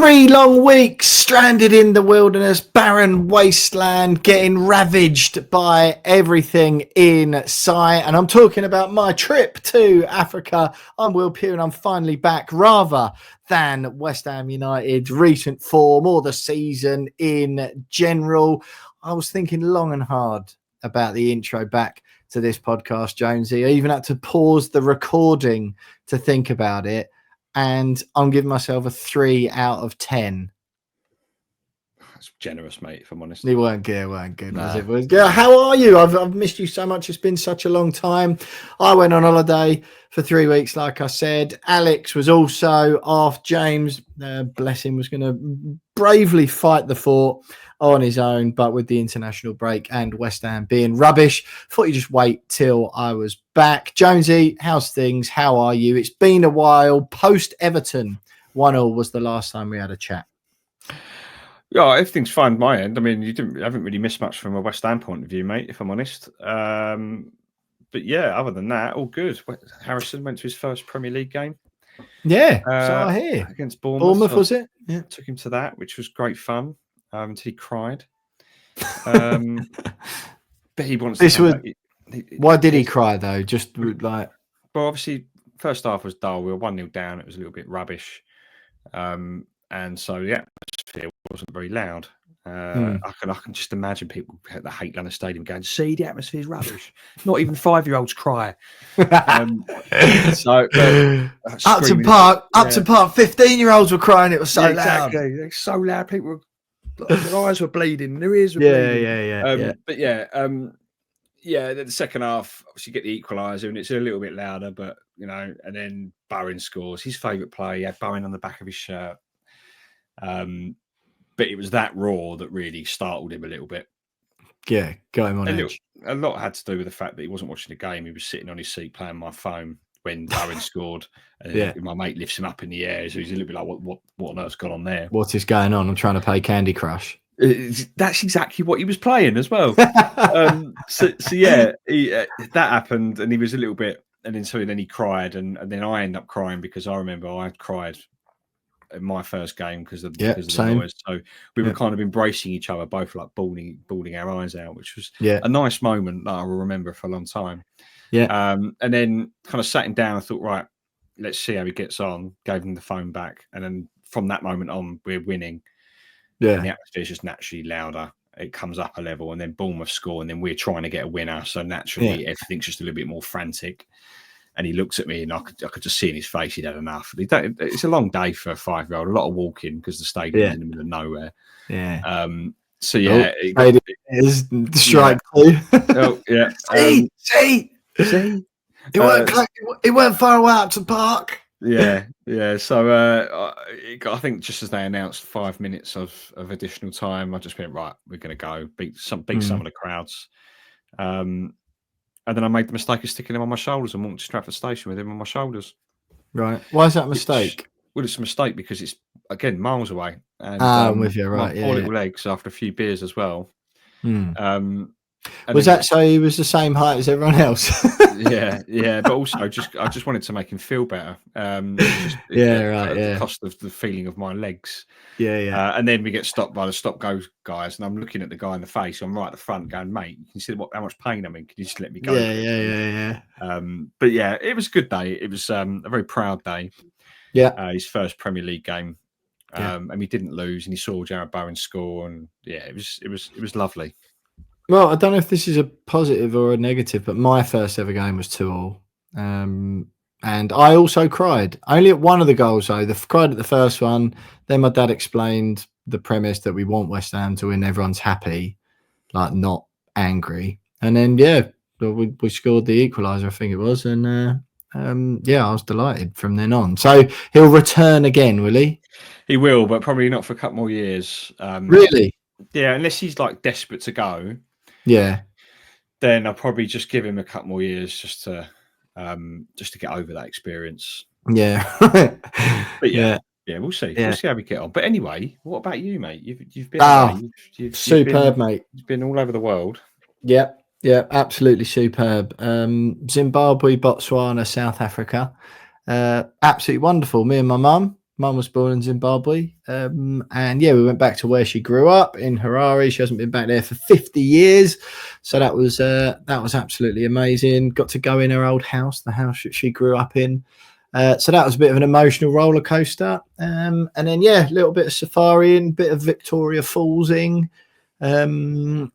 3 long weeks stranded in the wilderness, barren wasteland, getting ravaged by everything in sight. And I'm talking about my trip to Africa. I'm Will Pugh and I'm finally back, rather than West Ham United's recent form or the season in general. I was thinking long and hard about the intro back to this podcast, Jonesy. I even had to pause the recording to think about it. And I'm giving myself a 3 out of 10. That's generous, mate, if I'm honest. It weren't good, was it? Yeah, how are you? I've missed you so much. It's been such a long time. I went on holiday for 3 weeks, like I said. Alex was also off. James, bless him, was going to bravely fight the fort on his own, but with the international break and West Ham being rubbish, thought you just wait till I was back. Jonesy, how's things? How are you? It's been a while. Post Everton 1-0 was the last time we had a chat. Yeah, everything's fine my end. I mean, haven't really missed much from a West Ham point of view, mate, if I'm honest. But yeah, other than that, all good. Harrison went to his first Premier League game. Yeah, so I hear. Against Bournemouth. Bournemouth, was it? Yeah. Took him to that, which was great fun. Until he cried. But he wants to why did he cry, though? Just like... Well, obviously, first half was dull. We were 1-0 down. It was a little bit rubbish. And so the atmosphere wasn't very loud. I can just imagine people at the hate London Stadium going, see, the atmosphere's rubbish. Not even 5-year-olds cry. Upton Park, 15-year-olds were crying. It was so loud. Exactly. It's so loud. People were, their eyes were bleeding, their ears were bleeding. But the second half, obviously, you get the equaliser and it's a little bit louder, but and then Bowen scores his favourite play. He had Bowen on the back of his shirt. But it was that roar that really startled him a little bit. Yeah, got him on edge. A lot had to do with the fact that he wasn't watching the game. He was sitting on his seat playing my phone when Bowen scored. And my mate lifts him up in the air, so he's a little bit like, what on earth's gone on there? What is going on? I'm trying to play Candy Crush. That's exactly what he was playing as well. That happened, and he was a little bit, and then he cried, and then I ended up crying because I remember I had cried in my first game because of the noise. So we were kind of embracing each other, both like bawling our eyes out, which was a nice moment that I will remember for a long time. Yeah. And then kind of sat him down and thought, right, let's see how he gets on. Gave him the phone back, and then from that moment on, we're winning. Yeah, and the atmosphere is just naturally louder. It comes up a level, and then Bournemouth score, and then we're trying to get a winner. So naturally, everything's just a little bit more frantic. And he looks at me, and I could just see in his face he'd had enough. It's a long day for a 5-year-old. A lot of walking because the stadium is in the middle of nowhere. Yeah. It is strike two. See. It weren't far away out to Park. Yeah. So I think just as they announced 5 minutes of additional time, I just went, right, we're going to go beat some of the crowds. And then I made the mistake of sticking him on my shoulders and walked to Stratford Station with him on my shoulders. Right. Why is that a mistake? It's a mistake because it's, again, miles away. And, I'm with you, right. Poor little legs after a few beers as well. Was that so he was the same height as everyone else? yeah. But also, I just wanted to make him feel better. The cost of the feeling of my legs. Yeah. And then we get stopped by the stop-go guys, and I'm looking at the guy in the face. I'm right at the front going, mate, you can see how much pain I'm in. Can you just let me go? Yeah. But yeah, it was a good day. It was a very proud day. Yeah. His first Premier League game. And we didn't lose, and he saw Jared Bowen score, and it was lovely. Well, I don't know if this is a positive or a negative, but my first ever game was 2-2. And I also cried. Only at one of the goals, though. Cried at the first one. Then my dad explained the premise that we want West Ham to win. Everyone's happy, like not angry. And then, we scored the equaliser, I think it was. And, I was delighted from then on. So he'll return again, will he? He will, but probably not for a couple more years. Really? Yeah, unless he's like desperate to go. Yeah. Then I'll probably just give him a couple more years just to get over that experience. Yeah. But we'll see. Yeah. We'll see how we get on. But anyway, what about you, mate? You've been superb, mate. You've been all over the world. Yeah, absolutely superb. Zimbabwe, Botswana, South Africa. Absolutely wonderful. Me and my mum Mum was born in Zimbabwe. And yeah, we went back to where she grew up in Harare. She hasn't been back there for 50 years. So that was absolutely amazing. Got to go in her old house, the house that she grew up in. So that was a bit of an emotional roller coaster. And then, yeah, a little bit of safariing, bit of Victoria Fallsing. And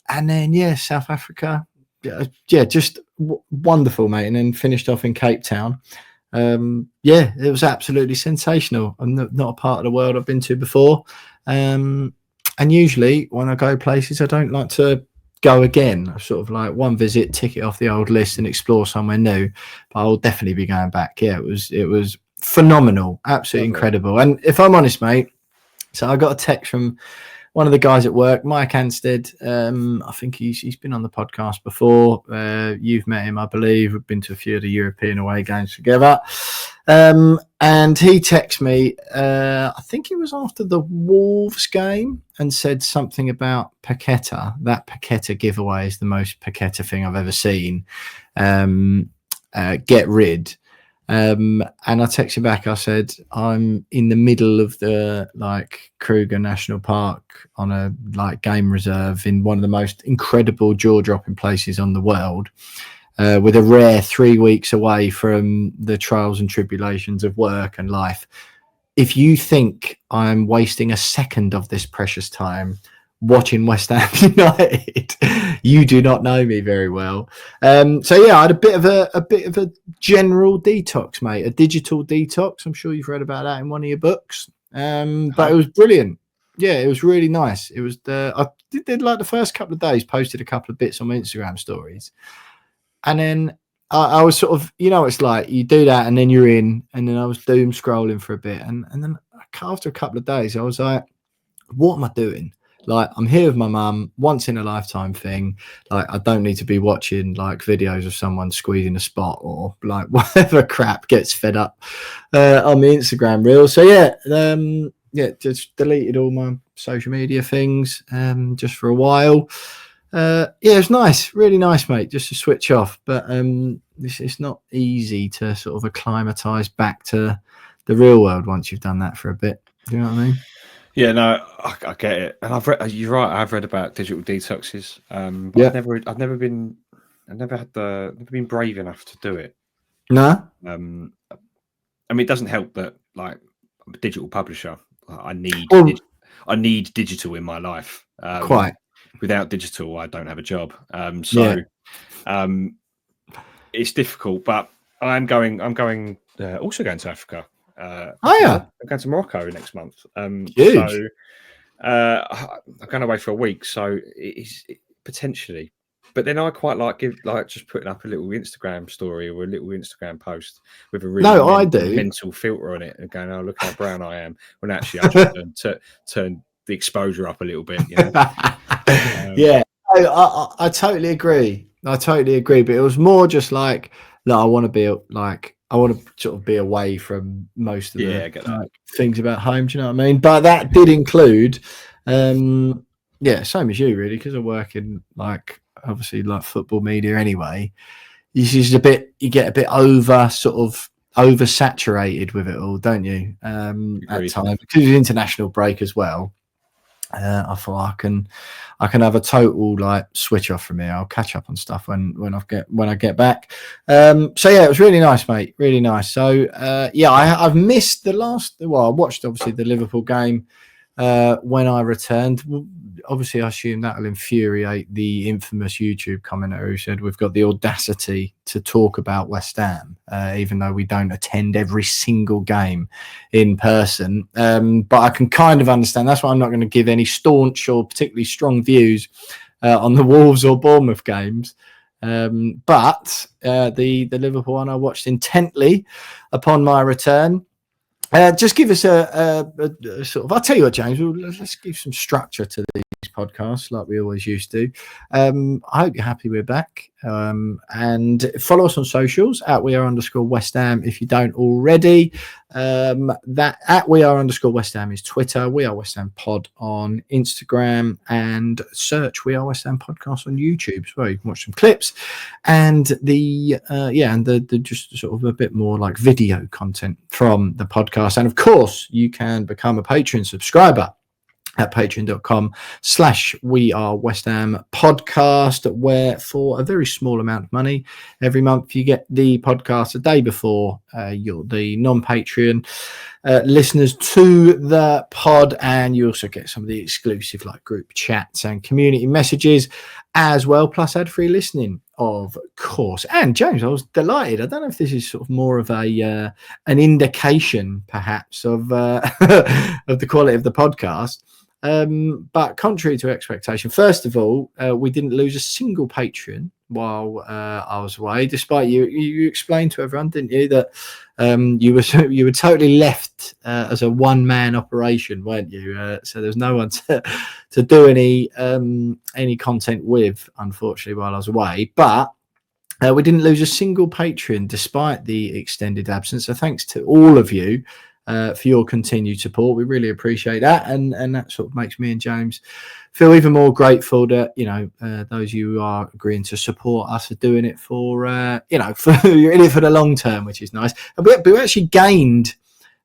then, yeah, South Africa. Yeah, just wonderful, mate. And then finished off in Cape Town. Yeah, it was absolutely sensational. I'm not a part of the world I've been to before. And usually when I go places, I don't like to go again. I sort of like one visit, tick it off the old list and explore somewhere new. But I'll definitely be going back. Yeah, it was phenomenal, absolutely incredible. And if I'm honest, mate, so I got a text from one of the guys at work, Mike Anstead. I think he's been on the podcast before. You've met him, I believe. We've been to a few of the European away games together. And he texted me, I think it was after the Wolves game, and said something about Paqueta. That Paqueta giveaway is the most Paqueta thing I've ever seen. Get rid. And I texted back, I said, I'm in the middle of the Kruger National Park on a game reserve in one of the most incredible jaw-dropping places on the world, with a rare 3 weeks away from the trials and tribulations of work and life. If you think I'm wasting a second of this precious time watching West Ham United, you do not know me very well. So yeah, I had a bit of a general detox, mate, a digital detox. I'm sure you've read about that in one of your books. But it was brilliant. Yeah, it was really nice. It was I did the first couple of days, posted a couple of bits on my Instagram stories, and then I was sort of, it's like you do that and then you're in, and then I was doom scrolling for a bit, and then after a couple of days, I was like, what am I doing? I'm here with my mum, once in a lifetime thing. I don't need to be watching videos of someone squeezing a spot or whatever crap gets fed up on the Instagram reel. So yeah, just deleted all my social media things just for a while. Yeah, it's nice, really nice, mate, just to switch off. But it's not easy to sort of acclimatise back to the real world once you've done that for a bit. Do you know what I mean? Yeah, no, I get it, and I've read. You're right. I've read about digital detoxes, but Yeah. I've never been brave enough to do it. No. I mean, it doesn't help that I'm a digital publisher. I need digital in my life. Quite. Without digital, I don't have a job. It's difficult, but I'm also going to Africa. Yeah. I'm going to Morocco next month. Huge. So I'm going away for a week, so it's potentially. But then I quite like just putting up a little Instagram story or a little Instagram post with a really mental filter on it and going, "Oh, look how brown I am." When actually I just turn the exposure up a little bit. Yeah, I totally agree. But it was more just I want to be I want to sort of be away from most of the things about home. Do you know what I mean? But that did include, same as you, really, because I work in obviously football media anyway. You get a bit oversaturated with it all, don't you? At times, because it's international break as well. I thought I can have a total switch off from here. I'll catch up on stuff when I get back. So yeah, it was really nice, mate. Really nice. So I've missed the last. Well, I watched obviously the Liverpool game when I returned. Obviously, I assume that will infuriate the infamous YouTube commenter who said we've got the audacity to talk about West Ham, even though we don't attend every single game in person. But I can kind of understand. That's why I'm not going to give any staunch or particularly strong views on the Wolves or Bournemouth games. But the Liverpool one I watched intently upon my return. Just give us a sort of. I'll tell you what, James. Let's give some structure to these podcast like we always used to. I hope you're happy we're back. And follow us on socials at @WeAre_West Ham if you don't already. That at @WeAre_West Ham is Twitter. We Are West Ham Pod on Instagram, and search We Are West Ham Podcast on YouTube as well. You can watch some clips and the just sort of a bit more like video content from the podcast. And of course, you can become a Patreon subscriber at patreon.com/We Are West Ham Podcast, where for a very small amount of money every month you get the podcast a day before you're the non-Patreon listeners to the pod, and you also get some of the exclusive like group chats and community messages as well, plus ad-free listening, of course. And James, I was delighted. I don't know if this is sort of more of a an indication perhaps of of the quality of the podcast. But contrary to expectation, first of all, we didn't lose a single patron while I was away, despite you explained to everyone, didn't you, that you were totally left as a one-man operation, weren't you? So there's no one to do any content with, unfortunately, while I was away. But we didn't lose a single patron despite the extended absence. So thanks to all of you for your continued support. We really appreciate that, and that sort of makes me and James feel even more grateful that those of you who are agreeing to support us are doing it for you're in it for the long term, which is nice. And we actually gained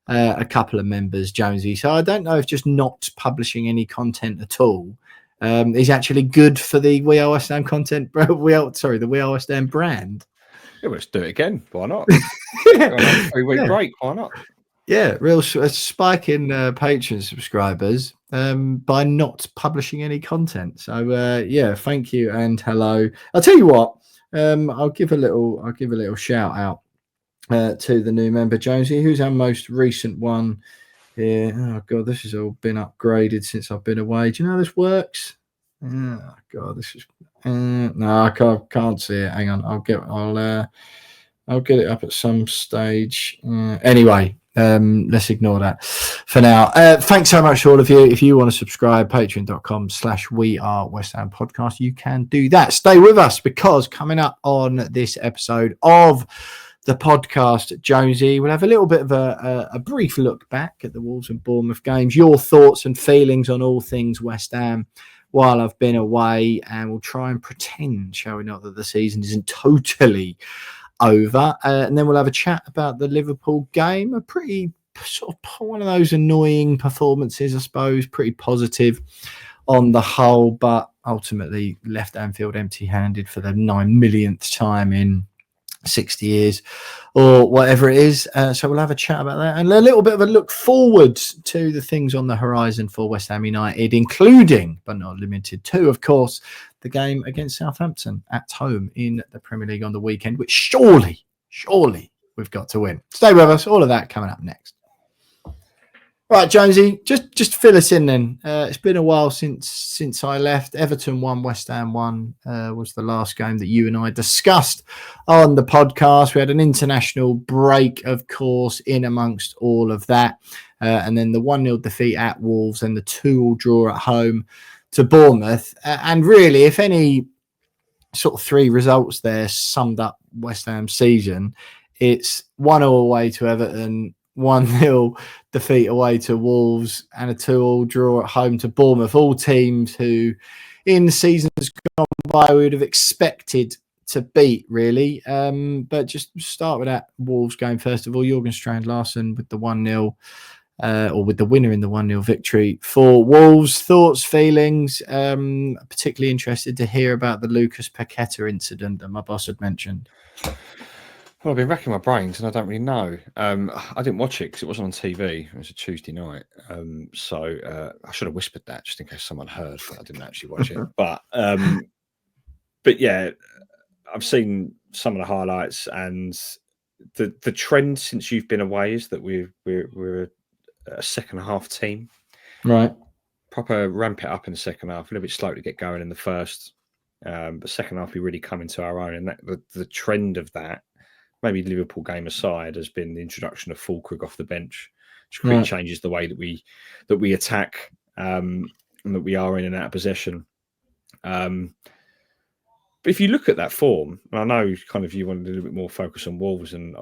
a couple of members, Jonesy. So I don't know if just not publishing any content at all is actually good for the We Are West Ham content. The We Are West Ham brand. Yeah, let's do it again. Why not? 3-week break. Why not? Yeah, real spike in Patreon subscribers by not publishing any content. So thank you and hello. I'll tell you what. I'll give a little shout out to the new member, Jonesy, who's our most recent one here. Oh god, this has all been upgraded since I've been away. Do you know how this works? Oh god, this is no, I can't see it. Hang on, I'll get it up at some stage. Anyway. Let's ignore that for now. Thanks so much to all of you. If you want to subscribe, patreon.com/We Are West Ham Podcast, you can do that. Stay with us, because coming up on this episode of the podcast, Jonesy, we'll have a little bit of a brief look back at the Wolves and Bournemouth games, your thoughts and feelings on all things West Ham while I've been away, and we'll try and pretend, shall we not, that the season isn't totally over, and then we'll have a chat about the Liverpool game. A pretty sort of one of those annoying performances, I suppose, pretty positive on the whole, but ultimately left Anfield empty-handed for the 9 millionth time in 60 years or whatever it is. So we'll have a chat about that and a little bit of a look forward to the things on the horizon for West Ham United, including but not limited to, of course, the game against Southampton at home in the Premier League on the weekend, which surely we've got to win. Stay with us. All of that coming up next. Right, Jonesy, just fill us in then. It's been a while since I left. Everton 1, West Ham 1 was the last game that you and I discussed on the podcast. We had an international break, of course, in amongst all of that. And then the 1-0 defeat at Wolves and the 2-2 draw at home to Bournemouth. And really, if any sort of three results there summed up West Ham's season, it's 1-0 away to Everton, 1-0 defeat away to Wolves, and a 2-2 draw at home to Bournemouth. All teams who, in seasons gone by, we would have expected to beat, really. But just start with that Wolves game first of all. Jurgen Strand-Larsen with the 1-0, or with the winner in the 1-0 victory for Wolves. Thoughts, feelings? Particularly interested to hear about the Lucas Paqueta incident that my boss had mentioned. Well, I've been racking my brains and I don't really know. I didn't watch it because it wasn't on TV. It was a Tuesday night. So I should have whispered that just in case someone heard, but I didn't actually watch it. But yeah, I've seen some of the highlights, and the trend since you've been away is that we're a second half team. Right. Proper ramp it up in the second half, a little bit slow to get going in the first. But second half we really come into our own, and that the trend of that, maybe Liverpool game aside, has been the introduction of Fullkrug off the bench, which really changes the way that we attack. and that we are in and out of possession. But if you look at that form, and I know kind of you wanted a little bit more focus on Wolves, and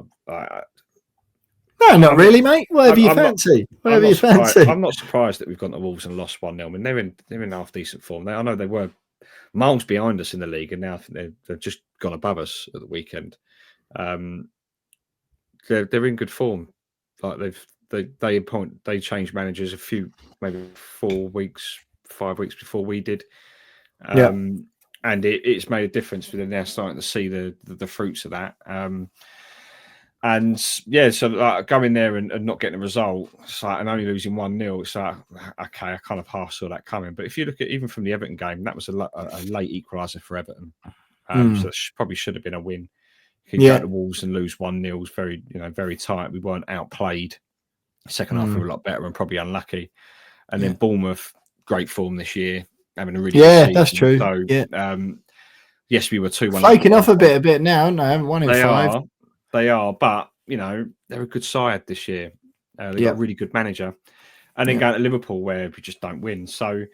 no, not really, mate. Whatever you fancy. Whatever you fancy. I'm not surprised that we've gone to Wolves and lost 1-0. I mean, they're in half decent form. I know they were miles behind us in the league, and now they've just gone above us at the weekend. They're in good form. Like they changed managers maybe 5 weeks before we did. And it's made a difference for them. They're starting to see the fruits of that. And yeah, so like, going there and not getting a result, it's like, and only losing 1-0, it's like, okay, I kind of half saw that coming. But if you look at even from the Everton game, that was a late equaliser for Everton. So that probably should have been a win. You can go to Wolves and lose 1-0, was very tight. We weren't outplayed. Second half we were a lot better and probably unlucky. And then Bournemouth, great form this year, having a really good season. That's true. So yes, we were 2-1. Flaking off a bit now, aren't they? I haven't won in 5. They are, but they're a good side this year. They've got a really good manager, and then going to Liverpool where we just don't win. So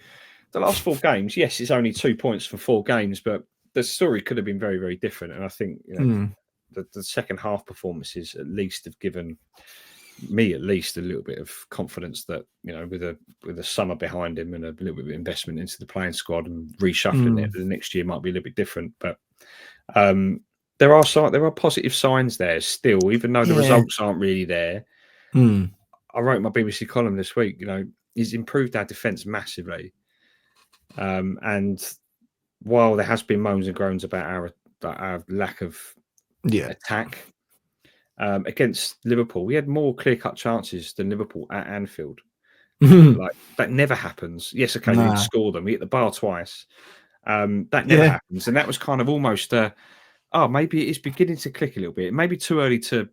the last 4 games, yes, it's only 2 points for 4 games, but the story could have been very, very different. And I think the second half performances at least have given me a little bit of confidence that with a summer behind him and a little bit of investment into the playing squad and reshuffling it, the next year might be a little bit different. But there are positive signs there still, even though the results aren't really there. I wrote my BBC column this week. He's improved our defence massively, and while there has been moans and groans about our lack of attack against Liverpool, we had more clear-cut chances than Liverpool at Anfield. Like that never happens. Yes, okay, we didn't score them. We hit the bar twice. That never happens, and that was kind of almost. Maybe it is beginning to click a little bit. It may be too early to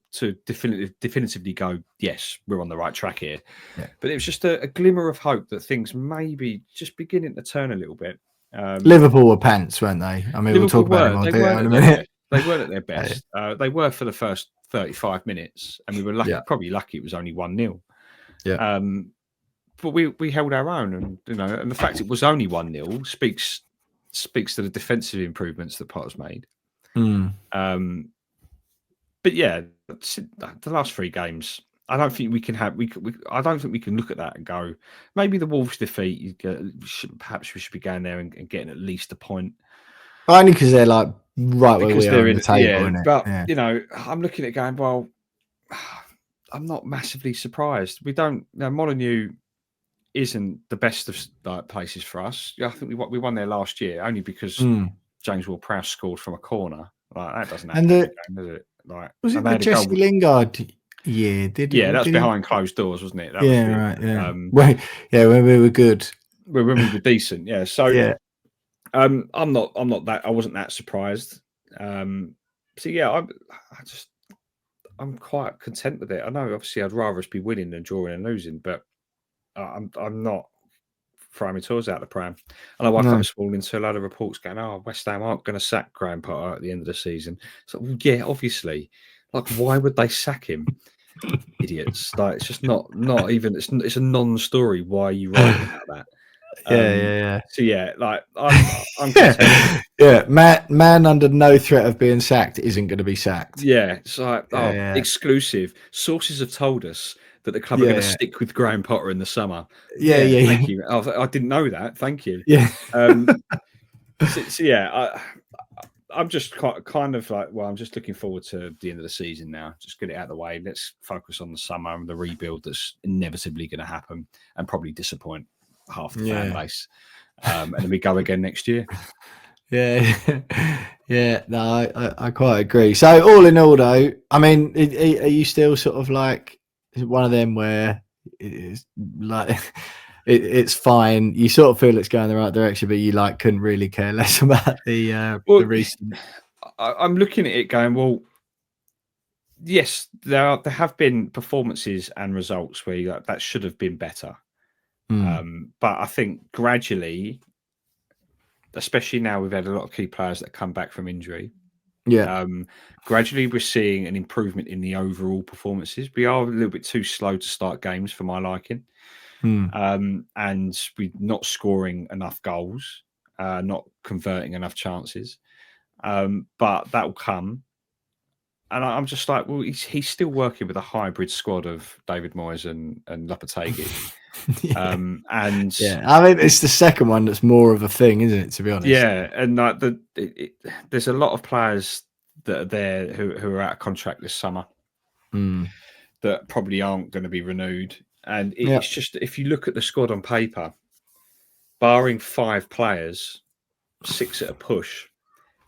definitively go, yes, we're on the right track here. Yeah. But it was just a glimmer of hope that things may be just beginning to turn a little bit. Liverpool were pants, weren't they? I mean, we'll talk about them in a minute. They weren't at their best. They were for the first 35 minutes, and we were probably lucky it was only 1-0. Yeah. But we held our own, and the fact it was only 1-0 speaks to the defensive improvements that Potter's made. But yeah, the last 3 games, I don't think we can have. I don't think we can look at that and go, maybe the Wolves defeat. Perhaps we should be going there and getting at least a point. Only because they're like right where we are in the table. But I'm looking at it going, well, I'm not massively surprised. We don't. Molineux isn't the best of places for us. I think we won there last year only because James Ward-Prowse scored from a corner. Like that doesn't happen, does it? Like, was it the Jesse Lingard year? That's behind closed doors, wasn't it? Right. When we were good, when we were decent. Yeah. So I'm not that. I wasn't that surprised. I'm quite content with it. I know, obviously, I'd rather us be winning than drawing and losing, but I'm not throwing my toes out the pram. And I woke up this morning to a lot of reports going, West Ham aren't going to sack Graham Potter at the end of the season. So, well, obviously. Like, why would they sack him? Idiots. Like, it's just not even, it's a non-story why you write about that. So, I'm content. Man under no threat of being sacked isn't going to be sacked. Yeah, it's like, exclusive. Sources have told us that the club are going to stick with Graham Potter in the summer. Thank you. I didn't know that. Thank you. Yeah. I'm just kind of like, well, I'm just looking forward to the end of the season now. Just get it out of the way. Let's focus on the summer and the rebuild that's inevitably going to happen and probably disappoint half the fan base. And then we go again next year. No, I quite agree. So all in all, though, I mean, are you still sort of like one of them where it's like it's fine? You sort of feel it's going the right direction, but you couldn't really care less about the recent. I'm looking at it going, well, yes, there have been performances and results where that should have been better. But I think gradually, especially now we've had a lot of key players that come back from injury. Gradually we're seeing an improvement in the overall performances. We are a little bit too slow to start games for my liking. and we're not scoring enough goals, not converting enough chances. But that will come. And I'm just like, well, he's still working with a hybrid squad of David Moyes and Lopetegui. And I mean, it's the second one that's more of a thing, isn't it? To be honest, and like there's a lot of players that are there who are out of contract this summer that probably aren't going to be renewed. And it's just, if you look at the squad on paper, barring 5 players, 6 at a push,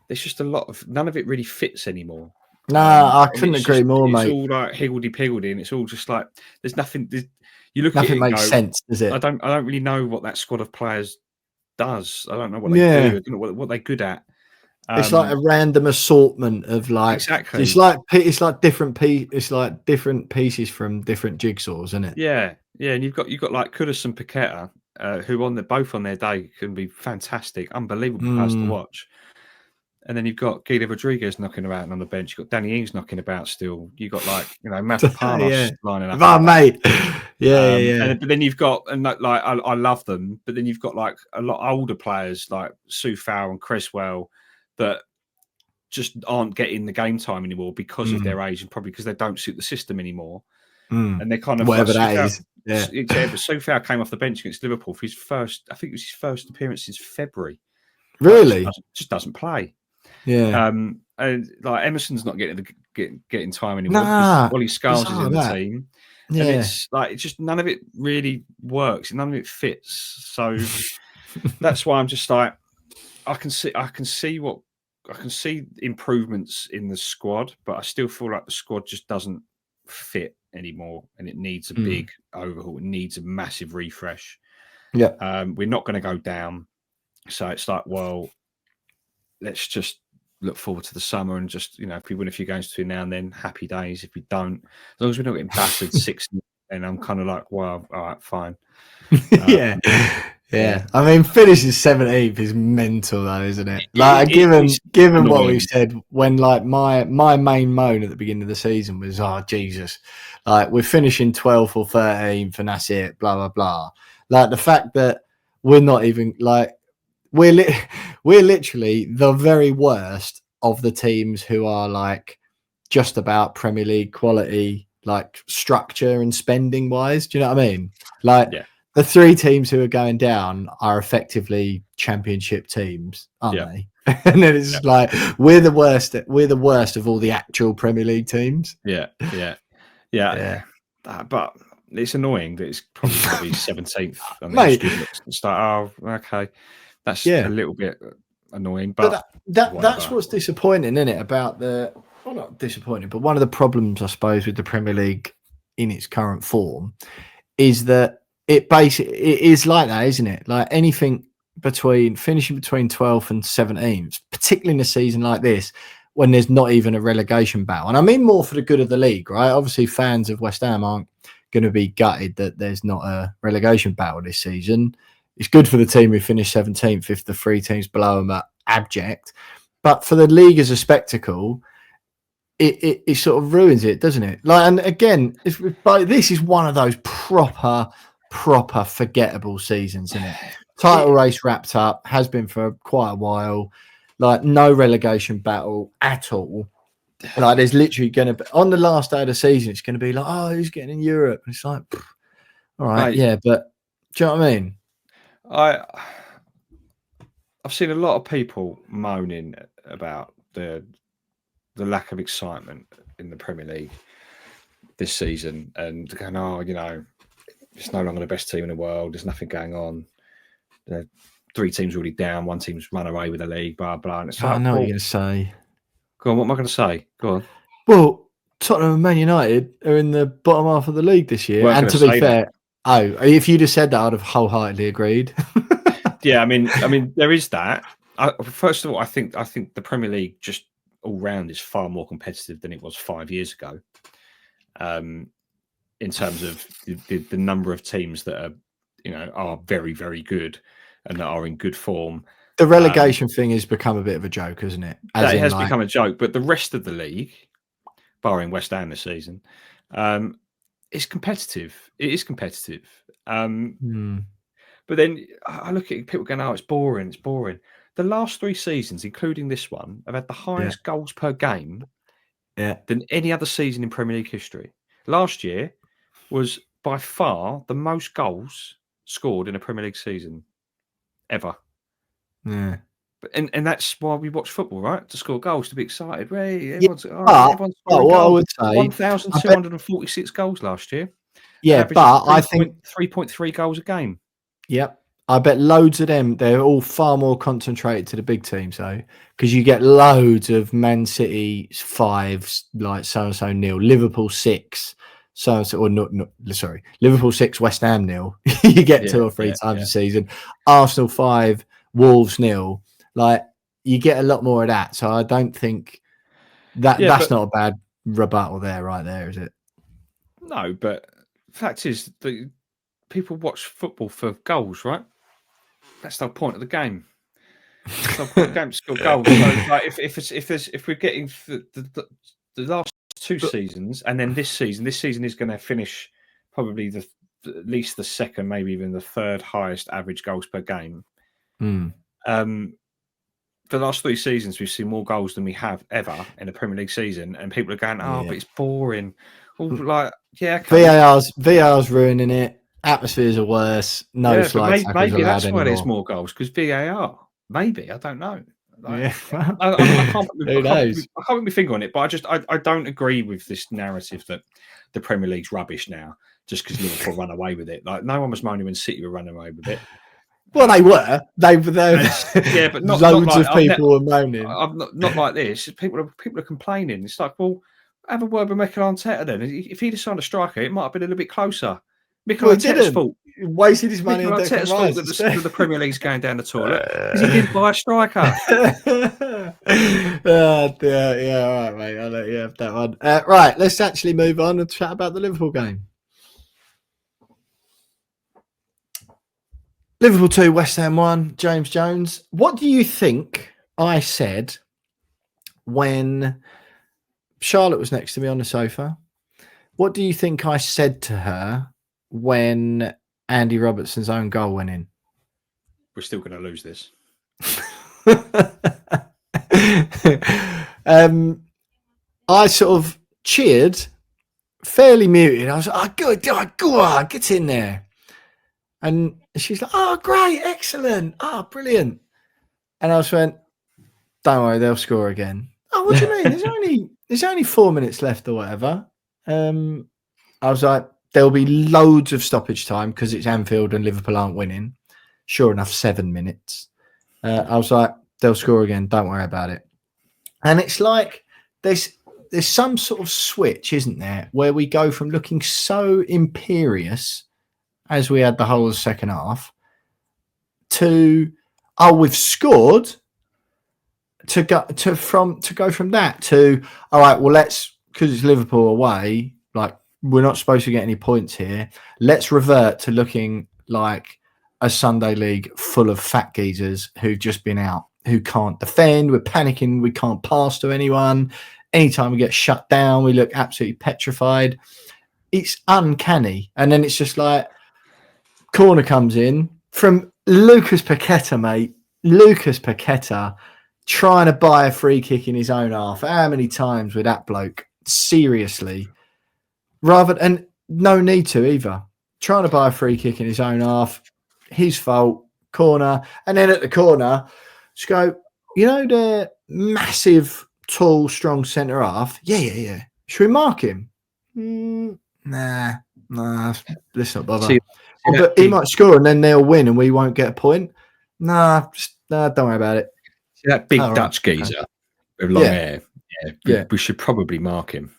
there's just a lot of, none of it really fits anymore. I couldn't agree more, mate. It's all like higgledy-piggledy, and it's all just like there's nothing. You look nothing at it, makes sense, does it? I don't really know what that squad of players does. I don't know what they do. I don't know what they're good at. It's like a random assortment of like exactly. It's like different pieces from different jigsaws, isn't it? Yeah, and you've got like Kudus and Paqueta, who both on their day can be fantastic, unbelievable players to watch. And then you've got Guido Rodriguez knocking about on the bench. You've got Danny Ings knocking about still. You've got like, Mavropanos lining up. Oh, mate. Yeah. But then you've got, and like I love them, but then you've got like a lot older players like Soufal and Cresswell that just aren't getting the game time anymore because of their age and probably because they don't suit the system anymore. And they're kind of whatever that is. Yeah. Soufal came off the bench against Liverpool for his first, I think it was his first appearance since February. Really? Just doesn't play. Yeah. And like Emerson's not getting time anymore because Ollie Scarles is in the team. Yeah. And it's like, it's just none of it really works. None of it fits. So that's why I'm just like, I can see improvements in the squad, but I still feel like the squad just doesn't fit anymore, and it needs a big overhaul. It needs a massive refresh. Yeah. We're not going to go down, so it's like, well, let's just look forward to the summer and just, if we win a few games between now and then, happy days. If we don't, as long as we're not getting battered 6, and I'm kind of like, well, all right, fine. Yeah. I mean, finishing 17th is mental, though, isn't it? Like, given what we've said, when like my main moan at the beginning of the season was, oh Jesus, like we're finishing 12th or 13th, and that's it. Blah blah blah. Like the fact that we're not even like we're literally the very worst of the teams who are like just about Premier League quality, like structure and spending wise. Do you know what I mean? Like. Yeah. The 3 teams who are going down are effectively championship teams, aren't they? And then it's like we're the worst. We're the worst of all the actual Premier League teams. Yeah. But it's annoying that it's probably going to be 17th. Mate, it's like, oh, okay, that's a little bit annoying. But that's what's disappointing, isn't it? About not disappointing, but one of the problems, I suppose, with the Premier League in its current form is that. It is like that, isn't it? Like anything finishing between 12th and 17th, particularly in a season like this, when there's not even a relegation battle. And I mean more for the good of the league, right? Obviously, fans of West Ham aren't going to be gutted that there's not a relegation battle this season. It's good for the team who finished 17th if the 3 teams below them are abject. But for the league as a spectacle, it sort of ruins it, doesn't it? Like, and again, this is one of those proper forgettable seasons, isn't it? Title race wrapped up, has been for quite a while. Like no relegation battle at all. Like there's literally going to be on the last day of the season, it's going to be like, oh, who's getting in Europe? And it's like, all right, yeah, but do you know what I mean? I've seen a lot of people moaning about the lack of excitement in the Premier League this season, and going, oh, it's no longer the best team in the world. There's nothing going on. 3 teams already down. 1 team's run away with the league. Blah blah. And it's like, I know what you're going to say. Go on. What am I going to say? Go on. Well, Tottenham and Man United are in the bottom half of the league this year. And to be fair, if you'd have said that, I'd have wholeheartedly agreed. Yeah, I mean, there is that. First of all, I think the Premier League just all round is far more competitive than it was 5 years ago. In terms of the number of teams that are very, very good and that are in good form. The relegation thing has become a bit of a joke, hasn't it? It has become a joke, but the rest of the league, barring West Ham this season, it's competitive. It is competitive. Hmm. But then I look at people going, "Oh, it's boring. It's boring." The last 3 seasons, including this one, have had the Yeah. highest goals per game Yeah. than any other season in Premier League history. Last year was by far the most goals scored in a Premier League season ever. Yeah. And that's why we watch football, right? To score goals, to be excited. Right? Yeah. Everyone's scoring What I goals. would say, I bet, 1,246 goals last year. An yeah, average of but I think 3.3 goals a game. yep. I bet loads of them, they're all far more concentrated to the big teams, though, because you get loads of Man City 5s, like so-and-so nil, Liverpool 6, so-and-so, or not, sorry, Liverpool 6, West Ham nil. You get 2 or 3 times a season. Arsenal 5, Wolves nil. Like, you get a lot more of that. So I don't think that's not a bad rebuttal there, right there, is it? No, but the fact is that people watch football for goals, right? That's the whole point of the game. That's the whole point of the game to score goals. So, like, if we're getting the last 2 seasons, and then this season is going to finish probably at least the second, maybe even the third highest average goals per game. The last 3 seasons, we've seen more goals than we have ever in a Premier League season, and people are going, "Oh, but it's boring." Well, like, yeah, okay. VAR's ruining it. Atmospheres are worse. No slide tackles maybe allowed that's anymore. why there's more goals, because VAR. Maybe, I don't know. Like, yeah, I can't who knows? I can't put my finger on it, but I don't agree with this narrative that the Premier League's rubbish now just because Liverpool run away with it. Like, no one was moaning when City were running away with it. Well, they were. They were. Yeah, but not loads like, of people were moaning. Not like this. People are complaining. It's like, well, have a word with Mikel Arteta then. If he'd have signed a striker, it might have been a little bit closer. Mikel Arteta's fault. He wasted his money on Arteta's fault that the Premier League's going down the toilet because he didn't buy a striker. Oh, dear. Yeah, all right, mate. I'll let you have that one. Right, let's actually move on and chat about the Liverpool game. Liverpool 2, West Ham 1, James Jones. What do you think I said when Charlotte was next to me on the sofa? What do you think I said to her when Andy Robertson's own goal went in? We're still going to lose this. I sort of cheered, fairly muted. I was like, good, go on, get in there. And she's like, oh, great, excellent, oh, brilliant. And I just went, don't worry, they'll score again. Oh, what do you mean? There's only 4 minutes left or whatever. I was like, there'll be loads of stoppage time because it's Anfield and Liverpool aren't winning. Sure enough, 7 minutes. I was like, they'll score again. Don't worry about it. And it's like there's some sort of switch, isn't there, where we go from looking so imperious as we had the whole of the second half to, oh, we've scored, to go from that to, all right, well, let's, because it's Liverpool away, like, we're not supposed to get any points here. Let's revert to looking like a Sunday league full of fat geezers who've just been out, who can't defend. We're panicking. We can't pass to anyone. Anytime we get shut down, we look absolutely petrified. It's uncanny. And then it's just like, corner comes in from Lucas Paqueta, mate. Lucas Paqueta trying to buy a free kick in his own half. How many times with that bloke? Seriously. And no need to either. Trying to buy a free kick in his own half. His fault. Corner. And then at the corner, just go, the massive, tall, strong centre half? Yeah. Should we mark him? Nah. Let's not bother. But he might score and then they'll win and we won't get a point. Nah, don't worry about it. See that big Dutch geezer with long hair? Yeah, we should probably mark him.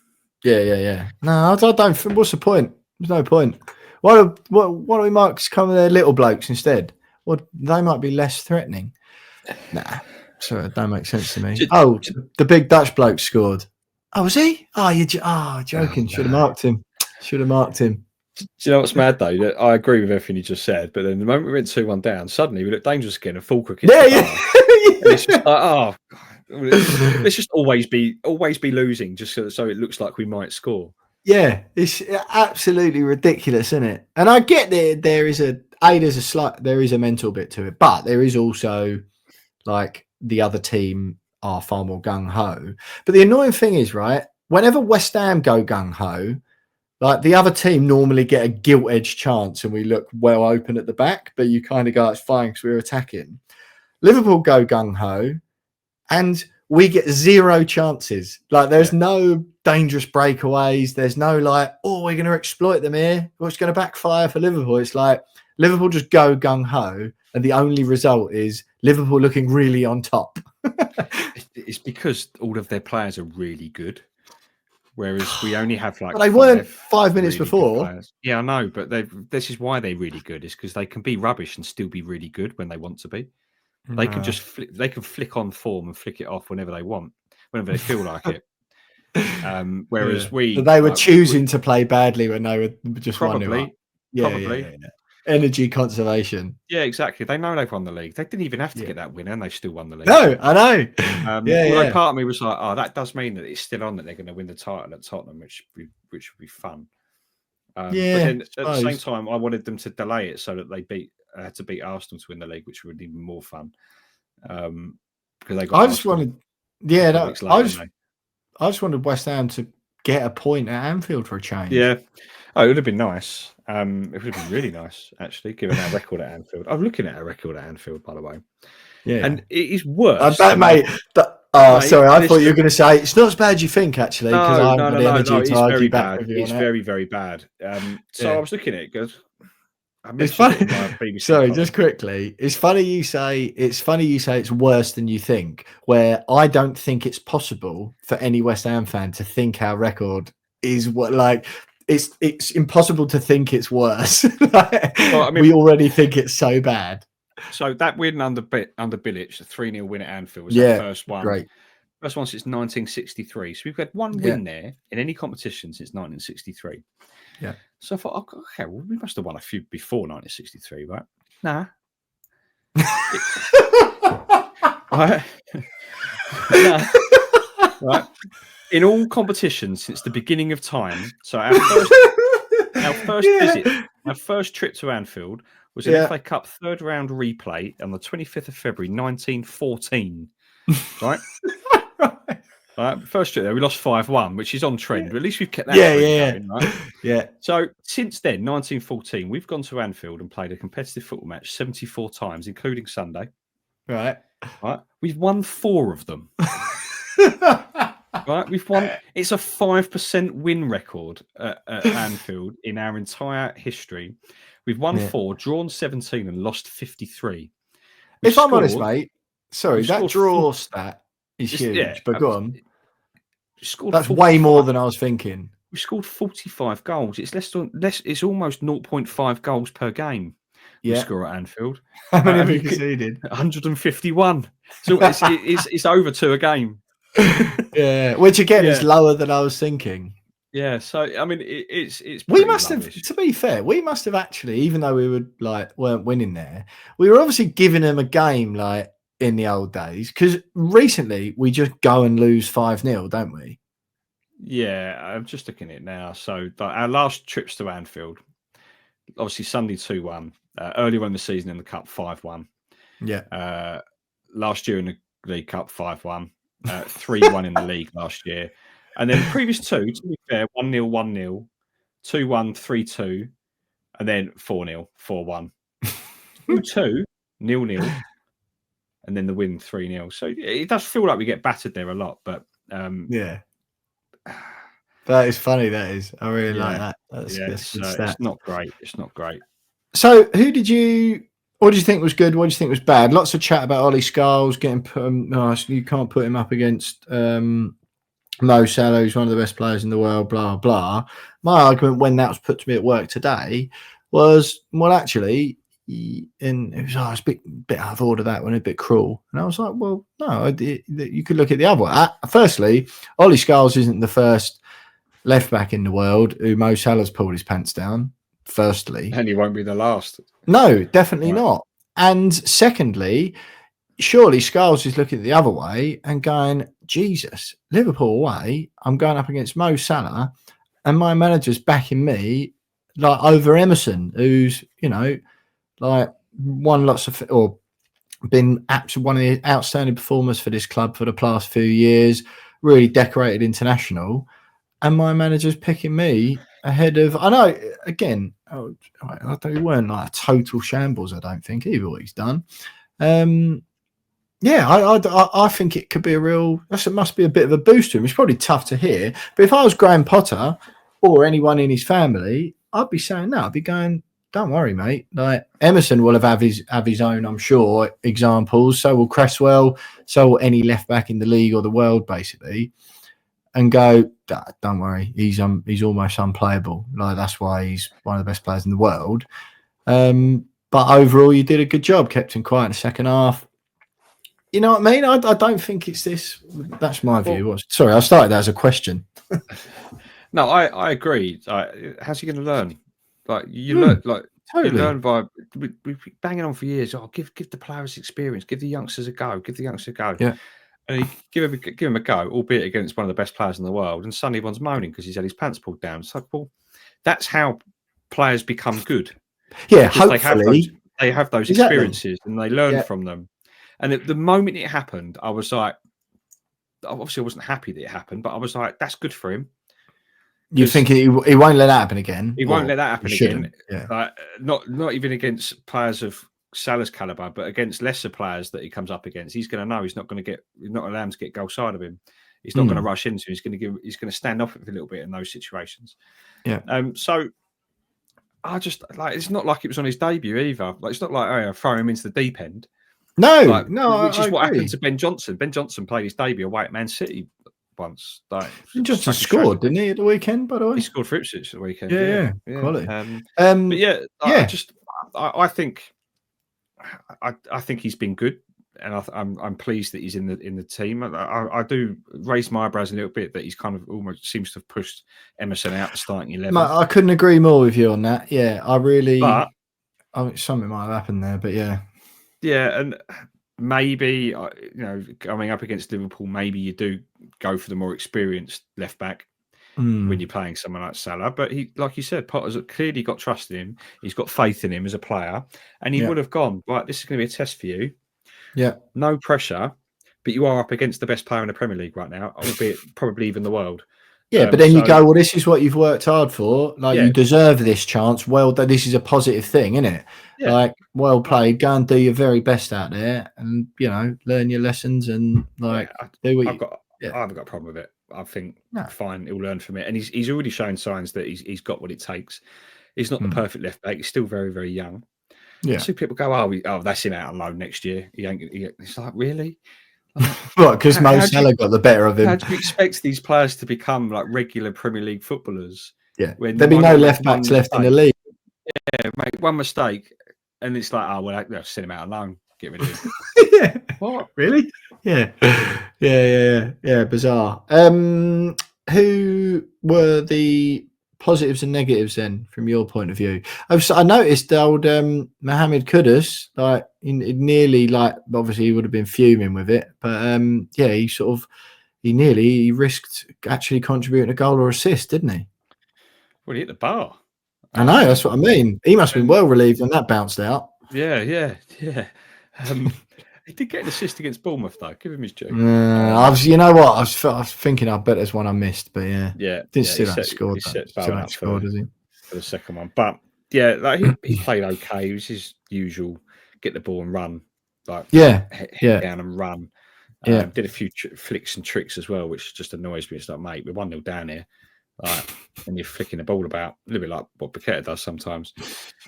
Yeah. No, I don't. What's the point? There's no point. Why don't we mark some of their little blokes instead? Well, they might be less threatening. Nah, so it don't make sense to me. The big Dutch bloke scored. Oh, was he? Oh, you're joking. Should have marked him. Do you know what's mad though? I agree with everything you just said, but then the moment we went 2-1 down, suddenly we looked dangerous again and Fullkrug hit the bar. And it's just like, let's just always be losing, just so it looks like we might score. Yeah, it's absolutely ridiculous, isn't it? And I get that there's a mental bit to it, but there is also like the other team are far more gung ho. But the annoying thing is, right, whenever West Ham go gung ho, like the other team normally get a gilt edged chance and we look well open at the back, but you kind of go, it's fine because we're attacking. Liverpool go gung ho and we get zero chances. Like there's no dangerous breakaways. There's no like, oh, we're going to exploit them here. What's going to backfire for Liverpool? It's like Liverpool just go gung ho, and the only result is Liverpool looking really on top. It's because all of their players are really good, whereas we only have like. But they weren't 5 minutes really before. Yeah, I know, but this is why they're really good. Is because they can be rubbish and still be really good when they want to be. They can just flick on form and flick it off whenever they want, whenever they feel like it. Whereas they were choosing to play badly when they were just probably. Yeah. Energy conservation. Yeah, exactly. They know they've won the league. They didn't even have to get that win, and they still won the league. No, I know. Although part of me was like, oh, that does mean that it's still on, that they're going to win the title at Tottenham, which would be fun. But then at the same time, I wanted them to delay it so that they had to beat Arsenal to win the league, which would be even more fun. Because they got. I just wanted West Ham to get a point at Anfield for a change. Yeah. Oh, it would have been nice. It would have been really nice, actually, given our record at Anfield. I'm looking at our record at Anfield, by the way. Yeah. And it is worse. Sorry. I thought you were going to say it's not as bad as you think, actually. No. It's very bad. It's very, very bad. So I was looking at it because it's funny. Sorry, just quickly. It's funny you say it's worse than you think. Where I don't think it's possible for any West Ham fan to think our record is what like. It's impossible to think it's worse. We already think it's so bad. So that win under Bilic, the 3-0 win at Anfield, was the first one. Great. First one since 1963. So we've had one win there in any competition since 1963. Yeah. So I thought, okay, well, we must have won a few before 1963, right? Nah. Right. Right. In all competitions since the beginning of time. So our first trip to Anfield was an FA Cup third round replay on the 25th of February 1914. Right? Right. First trip there, we lost 5-1, which is on trend. But at least we've kept that going, right? Yeah. So since then, 1914, we've gone to Anfield and played a competitive football match 74 times, including Sunday. Right. We've won 4 of them. Right, we've won. It's a 5% win record at Anfield in our entire history. We've won 4, drawn 17, and lost 53. I'm honest, mate, sorry, that draw stat is huge. But go on. That's way more than I was thinking. We scored 45 goals. It's less. It's almost 0.5 goals per game. We score at Anfield. How many have we conceded? 151. So it's over 2 a game. Which again is lower than I was thinking. Yeah, so I mean, it's. We must have, to be fair, we must have actually, even though we weren't winning there, we were obviously giving them a game like in the old days. Because recently we just go and lose 5-0, don't we? Yeah, I'm just looking at it now. So our last trips to Anfield, obviously Sunday 2-1, earlier in the season in the Cup 5-1. Yeah. Last year in the League Cup 5-1. 3-1 in the league last year, and then previous 2, to be fair, 1-0, 1-0, 2-1, 3-2, and then 4-0, 4-1, 2-2, 0-0, and then the win 3-0. So it does feel like we get battered there a lot, but that is funny. That is, I really like that. It's not great. It's not great. So what did you think was good? What did you think was bad? Lots of chat about Ollie Scarles getting put. You can't put him up against Mo Salah, who's one of the best players in the world. Blah blah. My argument when that was put to me at work today was, well, actually, and it was a bit out of order, that one, a bit cruel. And I was like, well, no, you could look at the other one. Firstly, Ollie Scarles isn't the first left back in the world who Mo Salah's pulled his pants down. Firstly, and he won't be the last. No, definitely not. And secondly, surely Scarles is looking the other way and going, Jesus, Liverpool away, I'm going up against Mo Salah, and my manager's backing me like over Emerson, who's like won lots of or been absolutely one of the outstanding performers for this club for the past few years, really decorated international, and my manager's picking me ahead of. I know again, we weren't like a total shambles. I don't think either what he's done. Yeah, I think it could be a real. It must be a bit of a boost to him. It's probably tough to hear, but if I was Graham Potter or anyone in his family, I'd be saying that. I'd be going, "Don't worry, mate. Like Emerson will have his own, I'm sure, examples. So will Cresswell. So will any left back in the league or the world, basically." And go, "Don't worry. He's almost unplayable. Like that's why he's one of the best players in the world." But overall, you did a good job. Kept him quiet in the second half. You know what I mean? I don't think it's this. That's my view. Sorry, I started that as a question. No, I agree. How's he going to learn? Like you learn, totally. You learn by we banging on for years. Oh, give the players experience. Give the youngsters a go. Give the youngsters a go. Yeah. And he give him a go, albeit against one of the best players in the world. And suddenly everyone's moaning because he's had his pants pulled down. It's like, well, that's how players become good. Yeah, hopefully they have those experiences and they learn from them. And the moment it happened, I was like, obviously I wasn't happy that it happened, but I was like, that's good for him. You think he won't let that happen again? He won't let that happen again. Yeah. Not even against players of Salah's caliber, but against lesser players that he comes up against. He's going to know he's not allowed him to get goal side of him. He's not going to rush into him. He's going to stand off it a little bit in those situations. Yeah. So I just it's not like it was on his debut either. Like it's not like I throw him into the deep end. No, which is what happened to Ben Johnson. Ben Johnson played his debut away at Man City once. Ben Johnson scored, didn't he, at the weekend? By the way, he scored for Ipswich at the weekend. Yeah. Quality. But I think he's been good, and I'm pleased that he's in the team. I do raise my eyebrows a little bit that he's kind of almost seems to have pushed Emerson out the starting 11. I couldn't agree more with you on that. Yeah, something might have happened there, but yeah. Yeah, and maybe coming up against Liverpool, maybe you do go for the more experienced left back when you're playing someone like Salah. But he, like you said, Potter's clearly got trust in him. He's got faith in him as a player, and he would have gone, right, this is going to be a test for you. Yeah, no pressure, but you are up against the best player in the Premier League right now, albeit probably even the world. Yeah, but then you go, well, this is what you've worked hard for. Like, you deserve this chance. Well, this is a positive thing, isn't it? Yeah. Like, well played. Go and do your very best out there, and learn your lessons and do what I haven't got a problem with it. I think fine, he'll learn from it, and he's already shown signs that he's got what it takes. He's not the perfect left back. He's still very, very young. Yeah. I see people go, oh, that's him out on loan next year. It's like, really? What? Because Mo Salah got the better of him. How do you expect these players to become like regular Premier League footballers? Yeah, there'll be no left backs left in the league. Yeah, make one mistake, and it's like, oh well, they'll send him out alone. Get rid of him. Yeah. What? Really? Yeah. Bizarre. Who were the positives and negatives then, from your point of view? I noticed old Mohamed Kudus, like nearly, obviously he would have been fuming with it, but he risked actually contributing a goal or assist, didn't he? Well, he hit the bar. I know, that's what I mean. He must have been well relieved when that bounced out. Yeah. He did get an assist against Bournemouth, though. Give him his due. I was thinking, I bet there's one I missed, but didn't see that scored. Does he? For the second one, but he played okay. It was his usual: get the ball and run, head down and run. Did a few flicks and tricks as well, which just annoys me. It's like, mate, we're 1-0 down here, and you're flicking the ball about a little bit like what Paqueta does sometimes.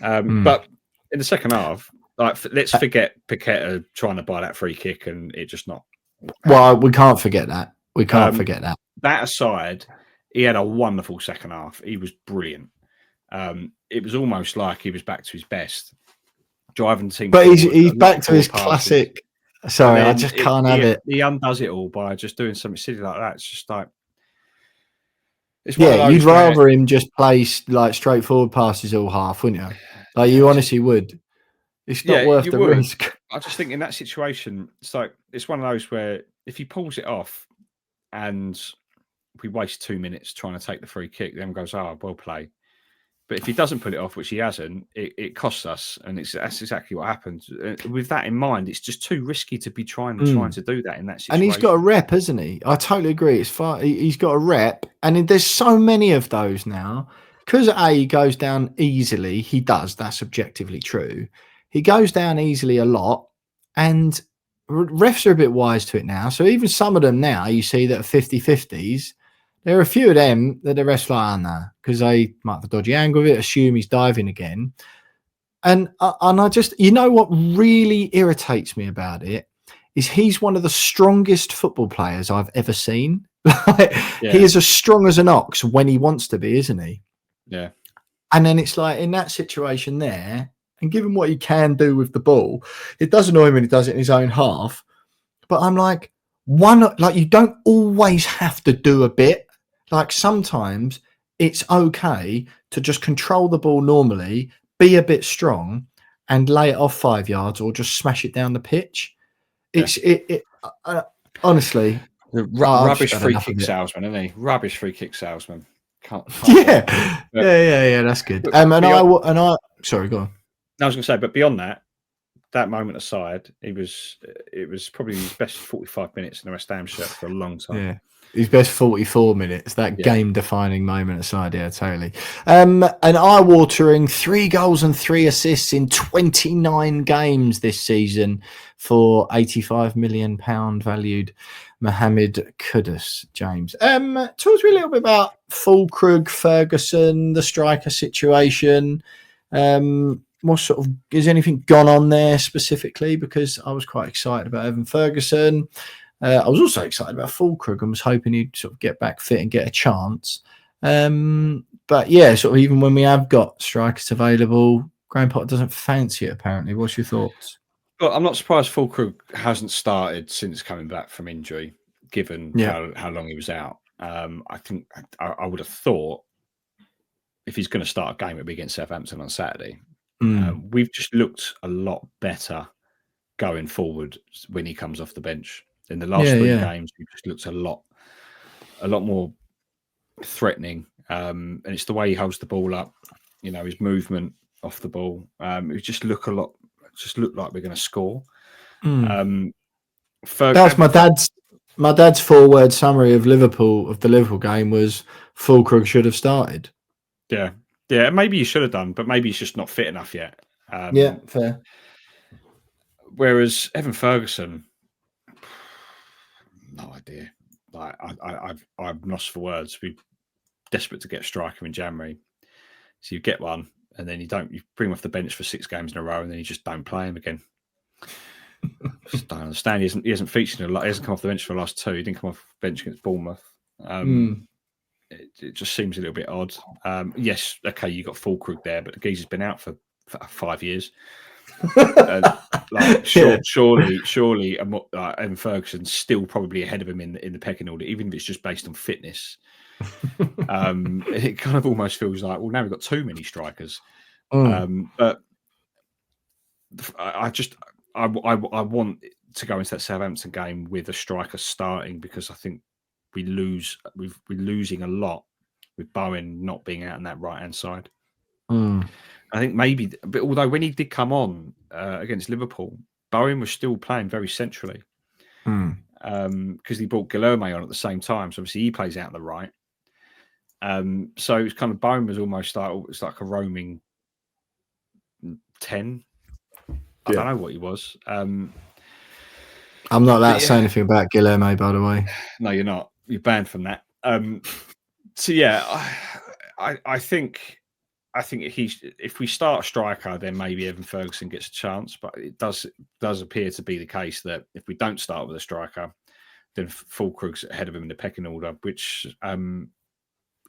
But in the second half, let's forget Paqueta trying to buy that free kick, and it just not. Well, we can't forget that. We can't forget that. That aside, he had a wonderful second half. He was brilliant. It was almost like he was back to his best, driving the team. But he's back to his classic. Sorry, I just can't have it. He undoes it all by just doing something silly like that. It's just like. You'd rather him just play straightforward passes all half, wouldn't you? Like, you honestly would. It's not worth the risk. I just think in that situation, it's one of those where if he pulls it off and we waste 2 minutes trying to take the free kick. Then goes, oh, well played. But if he doesn't put it off, which he hasn't, it costs us, and that's exactly what happens. With that in mind, it's just too risky to be trying to do that in that situation. And he's got a rep, hasn't he? I totally agree. It's far. He's got a rep, and there's so many of those now. Because he goes down easily. He does. That's objectively true. He goes down easily a lot, and refs are a bit wise to it now. So even some of them now, you see that are 50-50s. There are a few of them that the refs like on there because they might have a dodgy angle of it, assume he's diving again. And I just, you know what really irritates me about it is he's one of the strongest football players I've ever seen. He is as strong as an ox when he wants to be, isn't he? Yeah. And then it's like in that situation there, and given what he can do with the ball, it does annoy me when he does it in his own half. But I'm like, you don't always have to do a bit. Like sometimes it's okay to just control the ball normally, be a bit strong, and lay it off 5 yards or just smash it down the pitch. It's honestly rubbish free kick salesman, isn't he? Rubbish free kick salesman. Can't yeah. That's good. Sorry, go on. I was going to say, but beyond that moment aside, it was probably his best 45 minutes in the West Ham shirt for a long time. Yeah. His best 44 minutes, that game-defining moment aside, totally. An eye-watering 3 goals and 3 assists in 29 games this season for £85 million valued Mohamed Kudus, James. Talk to me a little bit about Fullkrug, Ferguson, the striker situation. What sort of, is anything gone on there specifically? Because I was quite excited about Evan Ferguson. I was also excited about Fullkrug and was hoping he'd sort of get back fit and get a chance. But yeah, sort of even when we have got strikers available, Graham Potter doesn't fancy it, apparently. What's your thoughts? Well, I'm not surprised Fullkrug hasn't started since coming back from injury, given how long he was out. I think I would have thought if he's going to start a game, it'll be against Southampton on Saturday. We've just looked a lot better going forward when he comes off the bench. In the last 3 games, he just looks a lot more threatening. And it's the way he holds the ball up, his movement off the ball. It just looked like we're going to score. That's my dad's 4-word summary of the Liverpool game was Fullkrug should have started. Yeah, maybe he should have done, but maybe he's just not fit enough yet. Fair. Whereas Evan Ferguson, no idea. Like I'm lost for words. We're desperate to get a striker in January, so you get one, and then you bring him off the bench for 6 games in a row, and then you just don't play him again. Just don't understand. He hasn't featured a lot. He hasn't come off the bench for the last 2. He didn't come off the bench against Bournemouth. It just seems a little bit odd. Yes, okay, you got Fullkrug there, but the geezer's been out for 5 years. Surely, Evan Ferguson's still probably ahead of him in the pecking order, even if it's just based on fitness. It kind of almost feels like, well, now we've got too many strikers. But I want to go into that Southampton game with a striker starting because I think we're losing a lot with Bowen not being out on that right hand side. I think maybe, but although when he did come on against Liverpool, Bowen was still playing very centrally because he brought Guilherme on at the same time. So obviously he plays out on the right. So it's kind of Bowen was almost like a roaming 10. I don't know what he was. I'm not allowed to say anything about Guilherme, by the way. No, you're not. You're banned from that. So yeah, I think if we start a striker, then maybe Evan Ferguson gets a chance. But it does appear to be the case that if we don't start with a striker, then Fullkrug's ahead of him in the pecking order, which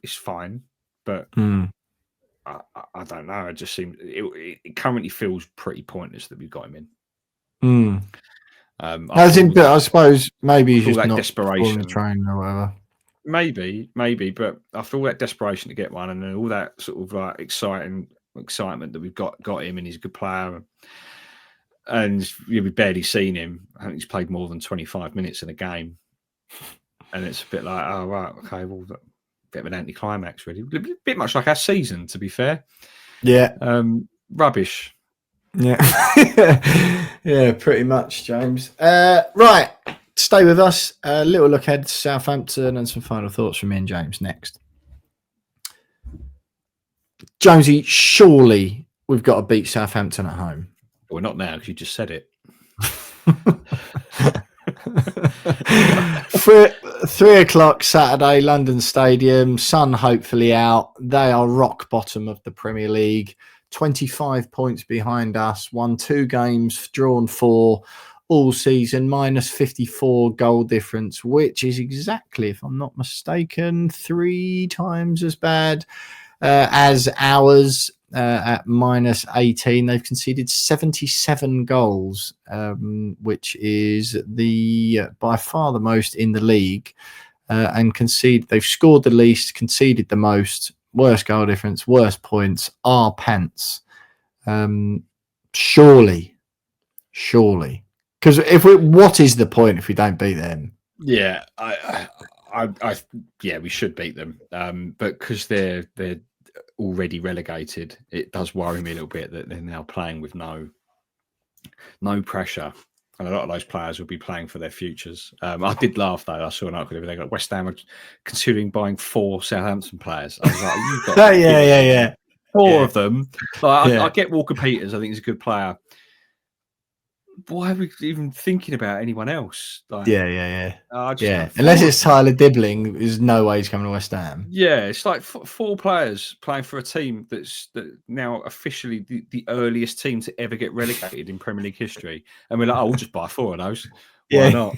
is fine. But I don't know. It just seems it currently feels pretty pointless that we've got him in. I suppose maybe he's just that not desperation the train or whatever. Maybe, but after all that desperation to get one, and then all that sort of like excitement that we've got him, and he's a good player, and we've barely seen him. I think he's played more than 25 minutes in a game. and it's a bit like, oh right, okay, well, a bit of an anticlimax, really. A bit much like our season, to be fair. Yeah. Rubbish. Yeah. Yeah, pretty much, James. Right. Stay with us. A little look ahead to Southampton and some final thoughts from me and James next. Jonesy, surely we've got to beat Southampton at home. Well, not now because you just said it. 3:00 Saturday, London Stadium. Sun hopefully out. They are rock bottom of the Premier League. 25 points behind us. Won 2 games, drawn 4 all season. Minus 54 goal difference, which is exactly, if I'm not mistaken, 3 times as bad as ours. At minus 18, they've conceded 77 goals, which is by far the most in the league. And they've scored the least, conceded the most, worst goal difference, worst points, our pants. Surely. Because what is the point if we don't beat them? Yeah, we should beat them. But because they're already relegated, it does worry me a little bit that they're now playing with no pressure, and a lot of those players will be playing for their futures. I did laugh though. I saw an article they got West Ham are considering buying 4 Southampton players. I was like, you've got yeah, 4 of them. Like, I get Walker Peters. I think he's a good player. Why are we even thinking about anyone else? Like, Unless it's Tyler Dibbling, there's no way he's coming to West Ham. Yeah, it's like 4 players playing for a team that's now officially the earliest team to ever get relegated in Premier League history, and we're like, oh, we'll just buy 4 of those. Why not?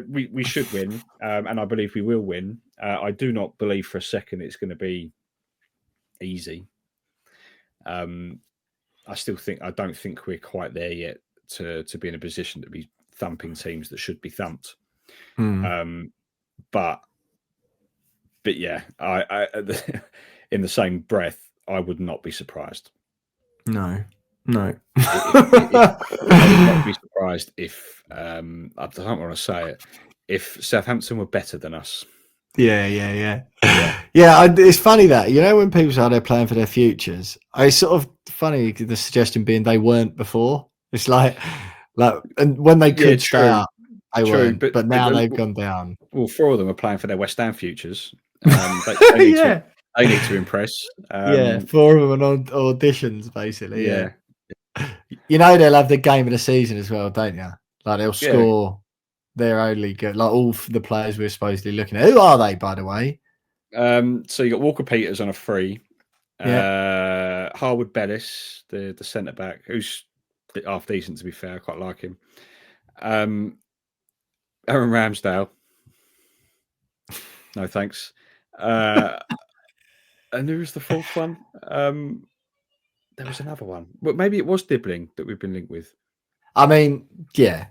We should win, and I believe we will win. I do not believe for a second it's going to be easy. I don't think we're quite there yet to be in a position to be thumping teams that should be thumped. But yeah, I in the same breath, I would not be surprised. No. I would not be surprised if I don't want to say it, if Southampton were better than us. Yeah. It's funny that, when people say they're playing for their futures, it's sort of funny the suggestion being they weren't before. It's like and when they could stay up, they weren't, but now they've gone down. Well, 4 of them are playing for their West Ham futures. They need to impress. 4 of them on auditions, basically. Yeah. They'll have the game of the season as well, don't you? Like they'll score. They're only good. Like all the players we're supposedly looking at. Who are they, by the way? So you got Walker Peters on a free. Harwood Bellis, the centre back, who's half decent to be fair. I quite like him. Aaron Ramsdale. No thanks. And who was the 4th one? There was another one. Well, maybe it was Dibbling that we've been linked with. I mean, yeah.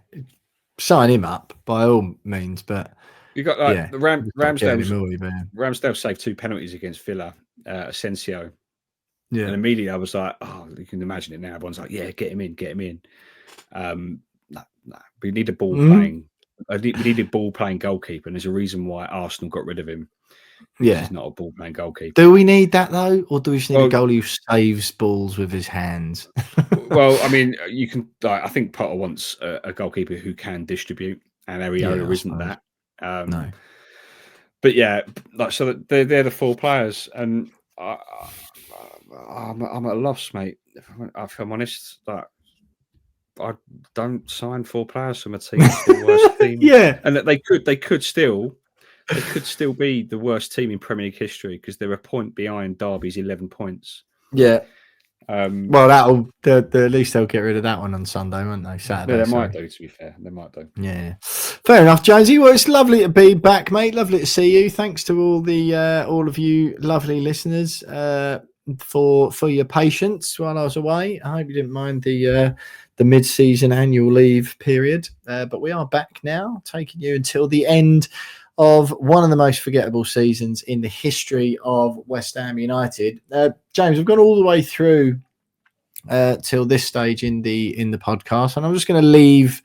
Sign him up by all means, but you got Ramsdale saved 2 penalties against Villa, Asensio. Yeah, and immediately I was like, oh, you can imagine it now. Everyone's like, yeah, get him in. No, we need a ball playing. We need a ball playing goalkeeper, and there's a reason why Arsenal got rid of him. Yeah, he's not a ball playing goalkeeper. Do we need that though, or do we just need a goalie who saves balls with his hands? Well, I mean, you can. I think Potter wants a goalkeeper who can distribute, and Areola isn't that. No, but yeah, so they're the 4 players, and I'm at a loss, mate. If I'm honest, I don't sign 4 players from a team that's the worst team. And that they could still be the worst team in Premier League history because they're a point behind Derby's 11 points. Yeah. Well, at least they'll get rid of that one on Sunday, won't they? Saturday. Yeah, they might do. To be fair, they might do. Yeah. Fair enough, Jonesy. Well, it's lovely to be back, mate. Lovely to see you. Thanks to all of you lovely listeners for your patience while I was away. I hope you didn't mind the mid-season annual leave period. But we are back now, taking you until the end of one of the most forgettable seasons in the history of West Ham United. James, we've gone all the way through till this stage in the podcast, and I'm just going to leave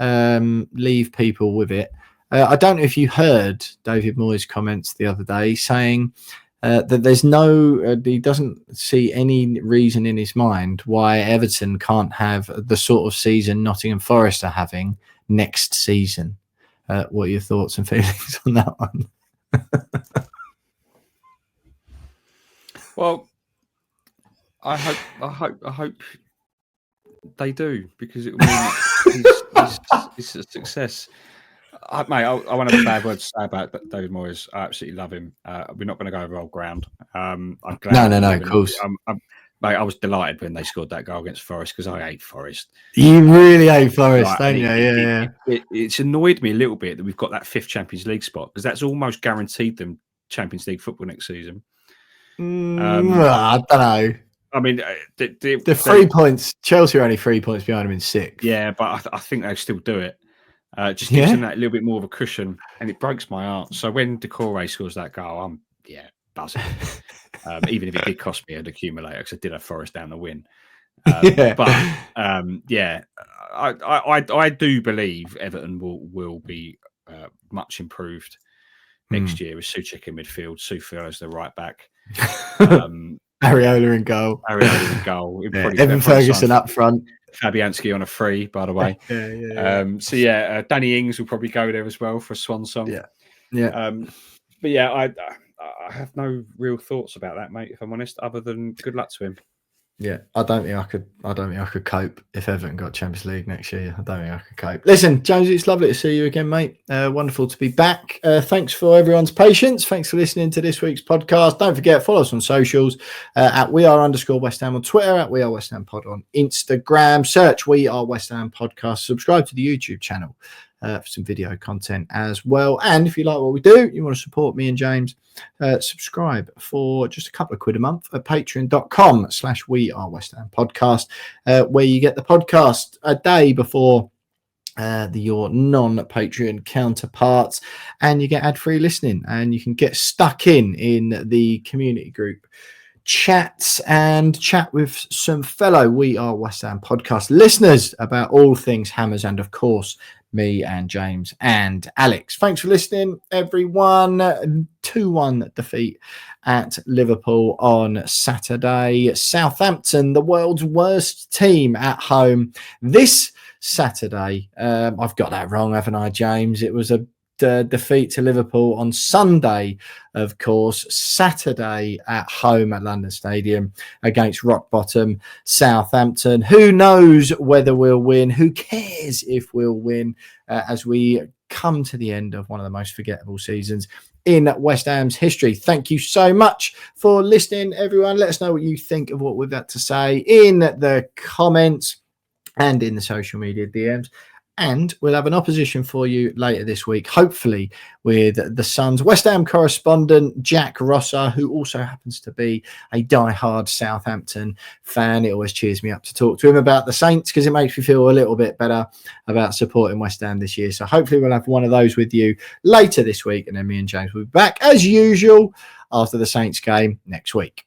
leave people with it. I don't know if you heard David Moyes' comments the other day saying that there's he doesn't see any reason in his mind why Everton can't have the sort of season Nottingham Forest are having next season. What are your thoughts and feelings on that one? Well, I hope they do, because it will mean it's a success. Mate, I won't have a bad word to say about David Moyes. I absolutely love him. We're not going to go over old ground. I'm glad. No, of course. Mate, I was delighted when they scored that goal against Forest, because I hate Forest. You really hate Forest, don't you? Yeah. It's annoyed me a little bit that we've got that 5th Champions League spot, because that's almost guaranteed them Champions League football next season. I don't know. I mean, the 3 points. Chelsea are only 3 points behind them in 6th. Yeah, but I think they'll still do it. Just gives them that little bit more of a cushion, and it breaks my heart. So when Decore scores that goal, I'm buzzing. Even if it did cost me an accumulator, because I did have Forest down the win. But I do believe Everton will be much improved next year with Souček in midfield, Soufal as the right back, Areola in goal, Evan Ferguson up front, Fabianski on a free, by the way. Danny Ings will probably go there as well for a swan song. But I have no real thoughts about that, mate, if I'm honest, other than good luck to him. Yeah, I don't think I could cope if Everton got Champions League next year. I don't think I could cope. Listen, James, it's lovely to see you again, mate. Wonderful to be back. Thanks for everyone's patience. Thanks for listening to this week's podcast. Don't forget, follow us on socials at @WeAre_West Ham on Twitter, at We Are West Ham Pod on Instagram. Search We Are West Ham Podcast. Subscribe to the YouTube channel for some video content as well. And if you like what we do, you want to support me and James, subscribe for just a couple of quid a month at patreon.com/We Are West Ham Podcast, where you get the podcast a day before your non-Patreon counterparts, and you get ad-free listening, and you can get stuck in the community group chats and chat with some fellow We Are West Ham Podcast listeners about all things Hammers, and of course me and James and Alex. Thanks for listening, everyone. 2-1 defeat at Liverpool on Saturday. Southampton, the world's worst team at home this Saturday. I've got that wrong, haven't I, James? It was a defeat to Liverpool on Sunday, of course. Saturday at home at London Stadium against rock bottom Southampton. Who knows whether we'll win? Who cares if we'll win, as we come to the end of one of the most forgettable seasons in West Ham's history. Thank you so much for listening, everyone. Let us know what you think of what we've got to say in the comments and in the social media DMs. And we'll have an opposition for you later this week, hopefully with the Sun's West Ham correspondent, Jack Rosser, who also happens to be a diehard Southampton fan. It always cheers me up to talk to him about the Saints, because it makes me feel a little bit better about supporting West Ham this year. So hopefully we'll have one of those with you later this week. And then me and James will be back, as usual, after the Saints game next week.